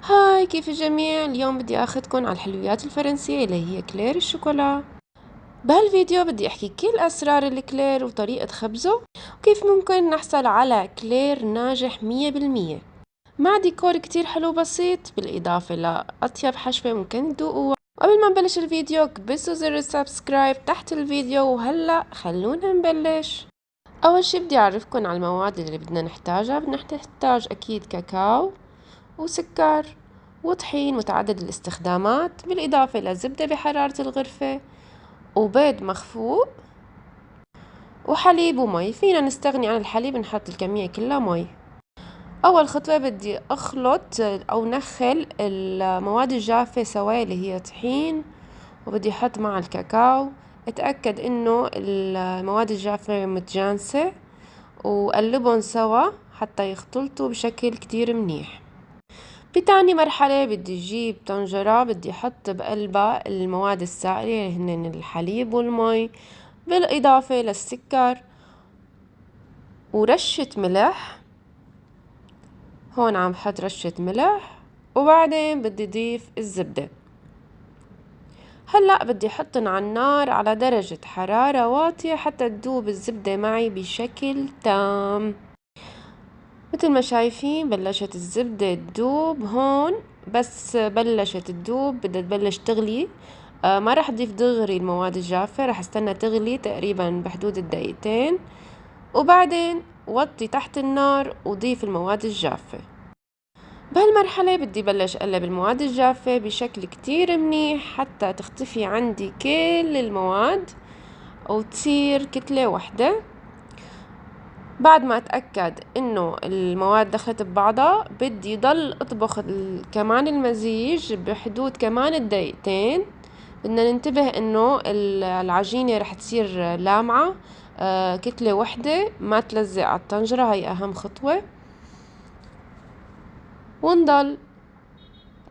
هاي، كيف الجميع؟ اليوم بدي اخذكن على الحلويات الفرنسية اللي هي كلير الشوكولا. بهالفيديو بدي احكي كل اسرار الكلير وطريقة خبزه، وكيف ممكن نحصل على كلير ناجح 100% مع ديكور كتير حلو بسيط، بالاضافة لاطيب حشوة ممكن تذوقوها. قبل ما نبلش الفيديو كبسوا زر السبسكرايب تحت الفيديو، وهلأ خلونا نبلش. اول شي بدي اعرفكن على المواد اللي بدنا نحتاجها. بدنا نحتاج اكيد كاكاو وسكر وطحين متعدد الاستخدامات، بالإضافة لزبدة بحرارة الغرفة وبيض مخفوق وحليب ومي. فينا نستغني عن الحليب، نحط الكمية كلها مي. أول خطوة بدي أخلط أو نخل المواد الجافة سوا اللي هي طحين، وبدي أحط مع الكاكاو. اتأكد إنه المواد الجافة متجانسة وقلبهم سوا حتى يختلطوا بشكل كتير منيح. بتاني مرحلة بدي أجيب طنجرة، بدي أحط بقلبها المواد السائلة اللي هن الحليب والمي، بالإضافة للسكر ورشة ملح. هون عم بحط رشة ملح، وبعدين بدي أضيف الزبدة. هلأ بدي أحطن على النار على درجة حرارة واطية حتى تذوب الزبدة معي بشكل تام. مثل ما شايفين بلشت الزبدة تدوب هون. بس بلشت تدوب بدها تبلش تغلي. ما رح اضيف دغري المواد الجافة، رح استنى تغلي تقريبا بحدود الدقيقتين، وبعدين وطي تحت النار وضيف المواد الجافة. بهالمرحلة بدي بلش اقلب المواد الجافة بشكل كتير منيح حتى تختفي عندي كل المواد وتصير كتلة وحدة. بعد ما اتأكد انه المواد دخلت ببعضها بدي ضل اطبخ كمان المزيج بحدود كمان الدقيقتين. بدنا ننتبه انه العجينة رح تصير لامعة، كتلة وحدة، ما تلزق على الطنجرة، هاي اهم خطوة. ونضل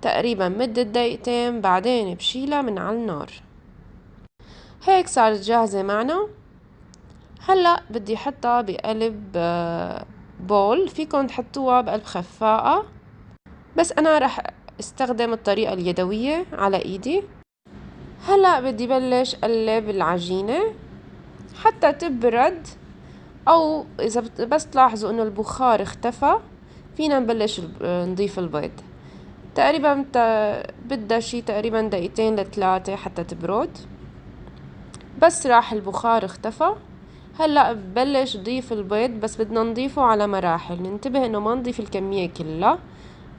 تقريبا مدة دقيقتين، بعدين بشيلها من على النار. هيك صارت جاهزة معنا. هلأ بدي احطها بقلب بول. فيكن تحطوها بقلب خفاقة، بس أنا رح استخدم الطريقة اليدوية على إيدي. هلأ بدي بلش قلب العجينة حتى تبرد، أو إذا بس تلاحظوا إنه البخار اختفى فينا نبلش نضيف البيض. تقريبا بدها شي تقريبا دقيقتين ل3 حتى تبرد. بس راح البخار اختفى. هلأ ببلش ضيف البيض، بس بدنا نضيفه على مراحل. ننتبه إنه ما نضيف الكمية كلها،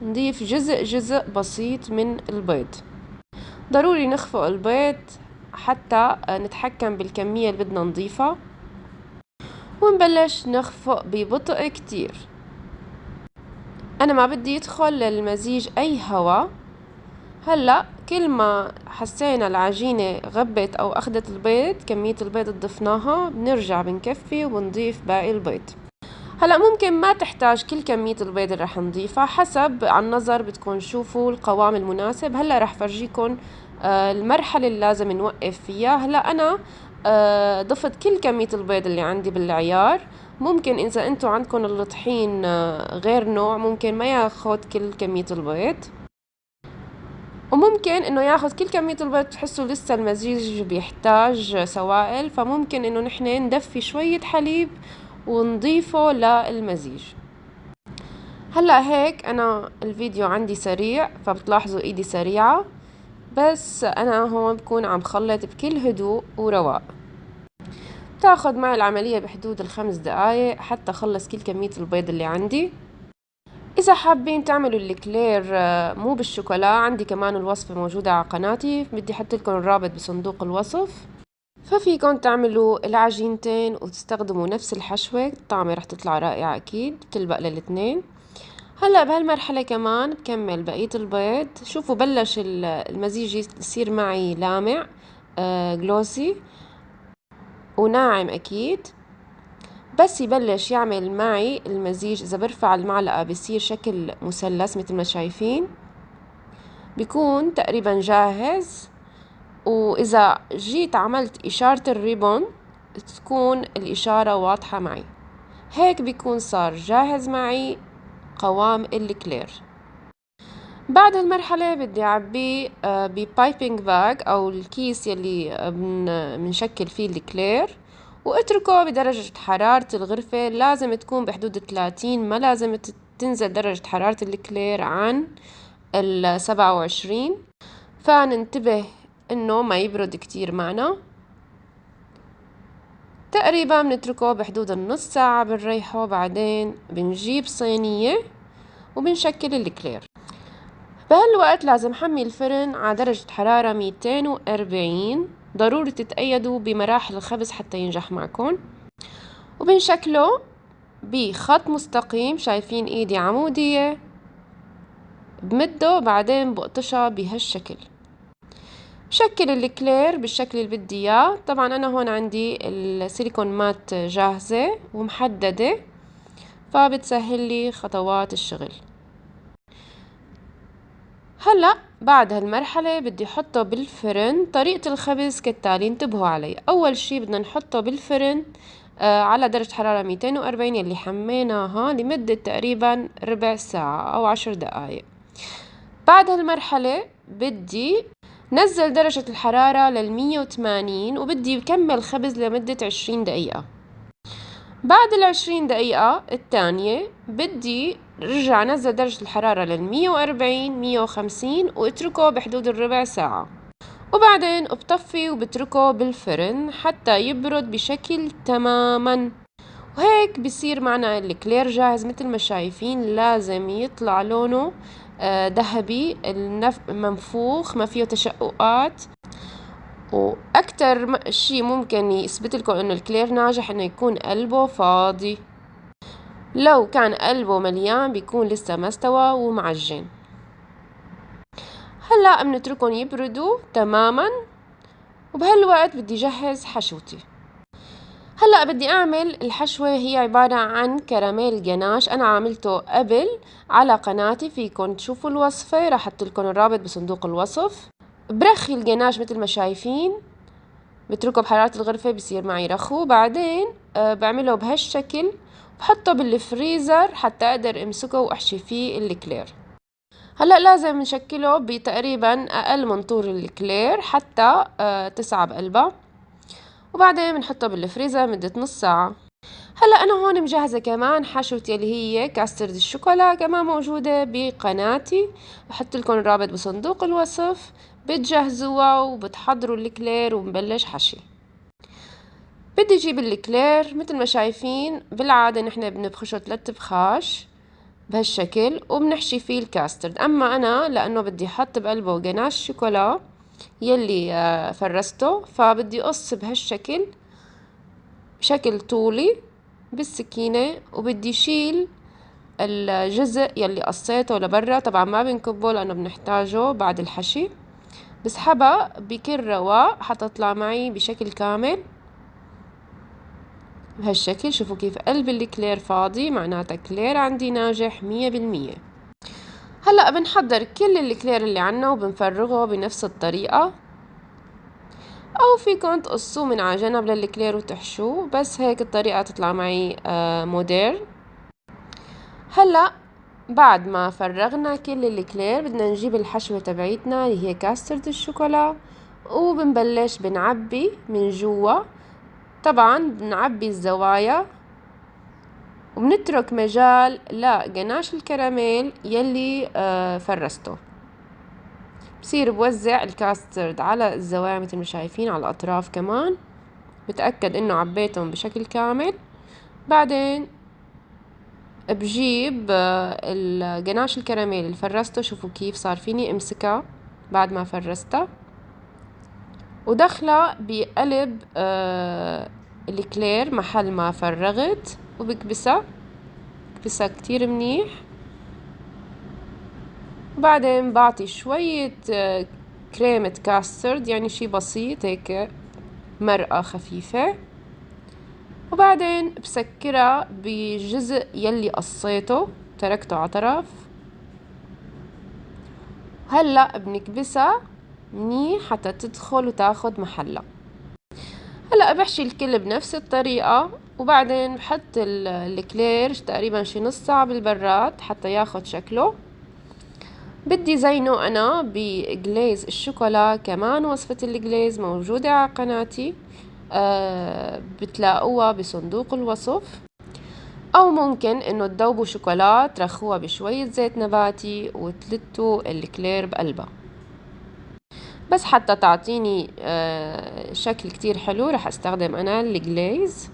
نضيف جزء جزء بسيط من البيض. ضروري نخفق البيض حتى نتحكم بالكمية اللي بدنا نضيفها، ونبلش نخفق ببطء كتير. أنا ما بدي يدخل للمزيج أي هواء. هلأ كل ما حسينا العجينة غبت أو أخدت البيض، كمية البيض اللي ضفناها، بنرجع بنكفي وبنضيف باقي البيض. هلأ ممكن ما تحتاج كل كمية البيض اللي رح نضيفها، حسب عن نظر بدكم شوفوا القوام المناسب. هلأ رح فرجيكم المرحلة اللي لازم نوقف فيها. هلأ أنا ضفت كل كمية البيض اللي عندي بالعيار. ممكن إذا أنتوا عندكم الطحين غير نوع، ممكن ما ياخد كل كمية البيض، وممكن انه ياخد كل كمية البيض. تحسوا لسه المزيج بيحتاج سوائل، فممكن انه نحن ندفي شوية حليب ونضيفه للمزيج. هلأ هيك أنا الفيديو عندي سريع، فبتلاحظوا إيدي سريعة، بس أنا هون بكون عم خلط بكل هدوء ورواق. تاخد معي العملية بحدود 5 دقايق حتى أخلص كل كمية البيض اللي عندي. إذا حابين تعملوا الكلير مو بالشوكولا، عندي كمان الوصفة موجودة على قناتي، بدي أحط لكم الرابط بصندوق الوصف. ففيكن تعملوا العجينتين وتستخدموا نفس الحشوة، الطعمة رح تطلع رائعة أكيد، بتلبق للاتنين. هلأ بهالمرحلة كمان بكمل بقية البيض. شوفوا بلش المزيج يصير معي لامع، جلوسي وناعم أكيد. بس يبلش يعمل معي المزيج، إذا برفع المعلقة بيصير شكل مثلث مثل ما شايفين، بيكون تقريبا جاهز. وإذا جيت عملت إشارة الريبون تكون الإشارة واضحة معي. هيك بيكون صار جاهز معي قوام الكلير. بعد هالمرحلة بدي أعبيه ببايبنج باج أو الكيس يلي بنشكل فيه الكلير، واتركه بدرجة حرارة الغرفة. لازم تكون بحدود 30، ما لازم تنزل درجة حرارة الكلير عن 27. فننتبه إنه ما يبرد كتير معنا. تقريبا بنتركه بحدود النص ساعة، بنريحه، بعدين بنجيب صينية وبنشكل الكلير. بهالوقت لازم حمي الفرن على درجة حرارة 240. ضروري تتأيدوا بمراحل الخبز حتى ينجح معكم. وبنشكله بخط مستقيم، شايفين ايدي عمودية، بمده بعدين بقطشها بهالشكل. بشكل الكلير بالشكل اللي بدي اياه. طبعا انا هون عندي السيليكون مات جاهزة ومحددة، فبتسهل لي خطوات الشغل. هلأ بعد هالمرحلة بدي حطه بالفرن. طريقة الخبز كالتالي، انتبهوا علي. أول شي بدنا نحطه بالفرن على درجة حرارة 240 يلي حميناها لمدة تقريبا ربع ساعة أو 10 دقايق. بعد هالمرحلة بدي نزل درجة الحرارة 180 وبدي كمل خبز لمدة 20 دقيقة. بعد 20 دقيقة الثانية بدي رجع نزل درجة الحرارة 140 150 واتركه بحدود الربع ساعة، وبعدين بطفي وبتركه بالفرن حتى يبرد بشكل تماما. وهيك بصير معنا الكلير جاهز. مثل ما شايفين لازم يطلع لونه ذهبي، منفوخ، ما فيه تشققات. واكتر شيء ممكن يثبت لكم انه الكلير ناجح انه يكون قلبه فاضي. لو كان قلبه مليان بيكون لسه ما استوى ومعجن. هلا بنتركهم يبردوا تماما، وبهالوقت بدي جهز حشوتي. هلا بدي اعمل الحشوة. هي عبارة عن كراميل جناش، انا عملته قبل على قناتي، فيكن تشوفوا الوصفة، راح احط لكم الرابط بصندوق الوصف. برخي الجناش مثل ما شايفين، بتركه بحرارة الغرفة بصير معي رخو. بعدين بعمله بهالشكل، بحطه بالفريزر حتى اقدر امسكه واحشي فيه الكلير. هلا لازم نشكله بتقريبا اقل من طول الكلير حتى تسعى بقلبها، وبعدين بنحطه بالفريزر مدة نص ساعة. هلا انا هون مجهزة كمان حشوتي اللي هي كاسترد الشوكولا، كمان موجودة بقناتي، بحط لكم الرابط بصندوق الوصف. بتجهزوها وبتحضروا الكلير وبنبلش حشي. بدي اجيب الكلير مثل ما شايفين، بالعادة نحن بنبخشه 3 بخاش بهالشكل وبنحشي فيه الكاسترد. اما انا لانه بدي احط بقلبه جناش شوكولا يلي فرسته، فبدي اقص بهالشكل بشكل طولي بالسكينة، وبدي شيل الجزء يلي قصيته لبرا. طبعا ما بنكبه لانه بنحتاجه بعد الحشي. بسحبها بكل رواق حتى تطلع معي بشكل كامل بهالشكل. شوفوا كيف قلب الكلير فاضي، معناتها كلير عندي ناجح 100%. هلأ بنحضر كل الكلير اللي عنا وبنفرغه بنفس الطريقة، أو فيكن تقصوه من على جنب للكلير وتحشوه، بس هيك الطريقة تطلع معي موديرن. هلأ بعد ما فرغنا كل الكلير بدنا نجيب الحشوة تبعيتنا اللي هي كاسترد الشوكولا، وبنبلش بنعبي من جوا. طبعا بنعبي الزوايا وبنترك مجال لجناش الكراميل يلي فرسته. بصير بوزع الكاسترد على الزوايا مثل ما شايفين، على الأطراف كمان، بتأكد إنه عبيتهم بشكل كامل. بعدين بجيب الجناش الكراميل اللي فرسته، شوفوا كيف صار فيني امسكها بعد ما فرستها، ودخلها بقلب الكلير محل ما فرغت، وبكبسها كتير منيح. وبعدين بعطي شوية كريمة كاسترد، يعني شي بسيط هيك، مرقة خفيفة. وبعدين بسكرها بجزء يلي قصيته تركته على طرف. هلأ بنكبسها منيح حتى تدخل وتاخد محلها. هلأ بحشي الكل بنفس الطريقة، وبعدين بحط الكلير تقريبا شي نص ساعة بالبراد حتى ياخد شكله. بدي زينه أنا بجليز الشوكولا. كمان وصفة الجليز موجودة على قناتي، بتلاقوها بصندوق الوصف. أو ممكن إنه تذوبوا شوكولا، ترخوها بشوية زيت نباتي وتلتوا الكلير بقلبها. بس حتى تعطيني شكل كتير حلو رح استخدم أنا الجليز.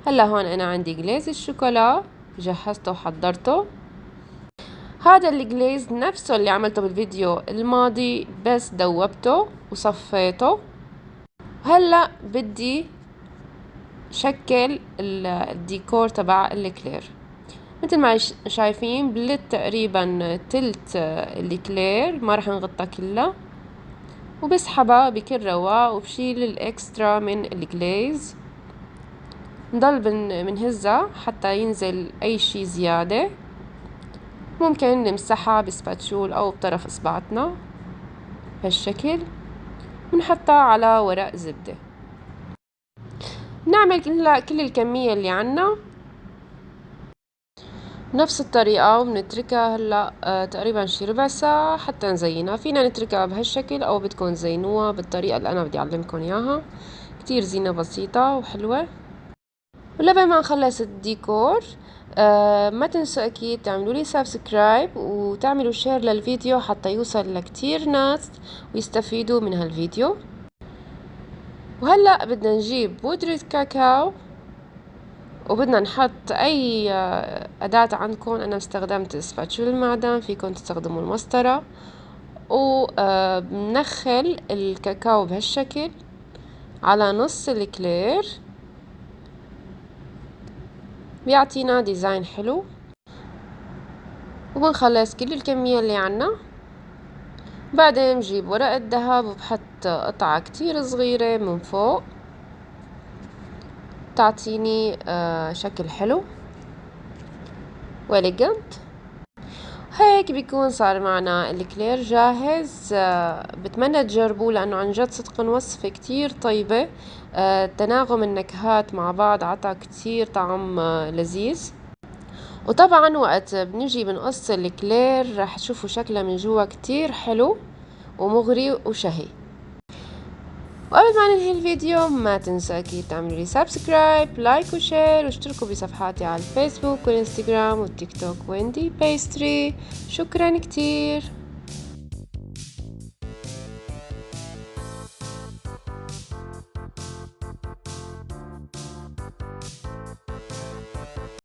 هلا هون أنا عندي جليز الشوكولا جهزته وحضرته. هذا الجليز نفسه اللي عملته بالفيديو الماضي، بس دوبته وصفيته. هلا بدي شكل الديكور تبع الكلير. مثل ما شايفين بلت تقريبا تلت الكلير، ما رح نغطها كلها، وبسحبها بكل رواق وبشيل الاكسترا من الجليز. نضل بنهزها حتى ينزل اي شي زيادة. ممكن نمسحها بسباتشول او بطرف اصبعتنا بهالشكل، ونحطها على ورق زبدة. نعمل كل الكمية اللي عنا نفس الطريقة، وبنتركها هلا تقريبا شي ربع ساعة حتى نزينها. فينا نتركها بهالشكل او بدكم تزينوها بالطريقة اللي انا بدي اعلمكم اياها. كتير زينة بسيطة وحلوة. ولبين ما نخلص الديكور ما تنسوا اكيد تعملوا لي سبسكرايب وتعملوا شير للفيديو حتى يوصل لكتير ناس ويستفيدوا من هالفيديو. وهلأ بدنا نجيب بودرة كاكاو، وبدنا نحط اي اداة عندكم. انا استخدمت سباتشول المعدن، فيكم تستخدموا المسطرة. وبندخل الكاكاو بهالشكل على نص الكلير، بيعطينا ديزاين حلو. وبنخلص كل الكمية اللي عنا. بعدين بجيب ورقة ذهب وبحط قطعة كتير صغيرة من فوق تعطيني شكل حلو وإليجنت. هيك بيكون صار معنا الكلير جاهز. بتمنى تجربوه لأنه عن جد صدقا وصفة كتير طيبة. تناغم النكهات مع بعض عطى كتير طعم لذيذ. وطبعا وقت بنجي بنقص الكلير رح تشوفوا شكلها من جوا كتير حلو ومغري وشهي. وقبل ما ننهي الفيديو ما تنسوا اكيد تعملوا لي سبسكرايب، لايك وشير، واشتركوا بصفحاتي على الفيسبوك والانستغرام والتيك توك ويندي بيستري. شكرا كتير.